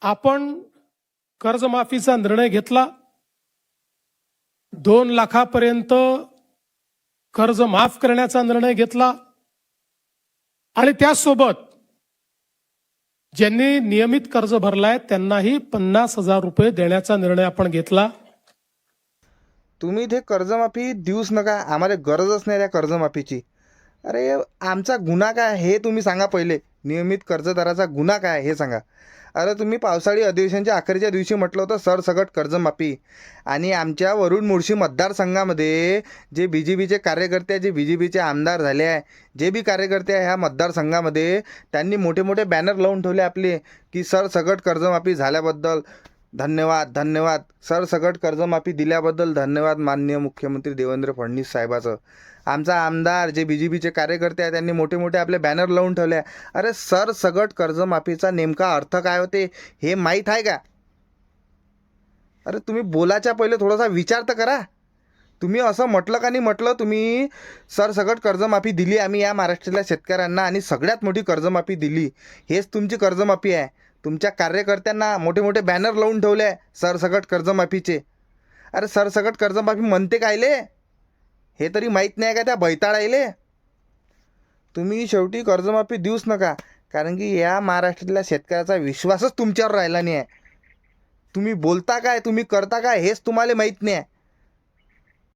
आपण कर्जमाफीचा निर्णय घेतला. 2 लाखापर्यंत कर्ज माफ करण्याचा निर्णय घेतला आणि त्यासोबत ज्यांनी नियमित कर्ज भरलाय त्यांनाही 50,000 रुपये देण्याचा निर्णय आपण घेतला. तुम्ही ते कर्जमाफी देऊच नका, आम्हाला गरजच नाही त्या कर्जमाफीची. अरे आमचा गुन्हा काय हे तुम्ही सांगा पहिले. नियमित कर्जदाराचा गुन्हा काय हे सांगा. अरे तुम्ही पावसाळी अधिवेशनच्या अखेरच्या दिवशी म्हटलं होतं सरसकट कर्जमाफी, आणि आमच्या वरुड मुळशी मतदारसंघामध्ये जे बी जे पीचे कार्यकर्ते, जे बी जे पीचे आमदार झाले आहे, जे बी कार्यकर्ते आहे ह्या मतदारसंघामध्ये, त्यांनी मोठे मोठे बॅनर लावून ठेवले आपले की सरसकट कर्जमाफी झाल्याबद्दल धन्यवाद, धन्यवाद, सरसकट कर्जमाफी दिल्याबद्दल धन्यवाद माननीय मुख्यमंत्री देवेंद्र फडणवीस साहेबाचं. आमचा आमदार जे बी जे पीचे कार्यकर्ते आहेत त्यांनी मोठे मोठे आपले बॅनर लावून ठेवले. अरे सरसकट कर्जमाफीचा नेमका अर्थ काय होते हे माहीत आहे का? अरे तुम्ही बोलायच्या पहिले थोडासा विचार तर करा. तुम्ही असं म्हटलं का नाही म्हटलं तुम्ही सरसकट कर्जमाफी दिली आम्ही या महाराष्ट्रातल्या शेतकऱ्यांना, आणि सगळ्यात मोठी कर्जमाफी दिली, हेच तुमची कर्जमाफी आहे. तुमच्या कार्यकर्त्यांना मोठे मोठे बॅनर लावून ठेवले आहे सरसकट कर्जमाफीचे. अरे सरसकट कर्जमाफी म्हणते कायले हे तरी माहीत नाही का त्या बैताळायले? तुम्ही शेवटी कर्जमाफी देऊच नका, कारण की या महाराष्ट्रातल्या शेतकऱ्याचा विश्वासच तुमच्यावर राहिला नाही आहे. तुम्ही बोलता काय, तुम्ही करता काय हेच तुम्हाला माहीत नाही आहे.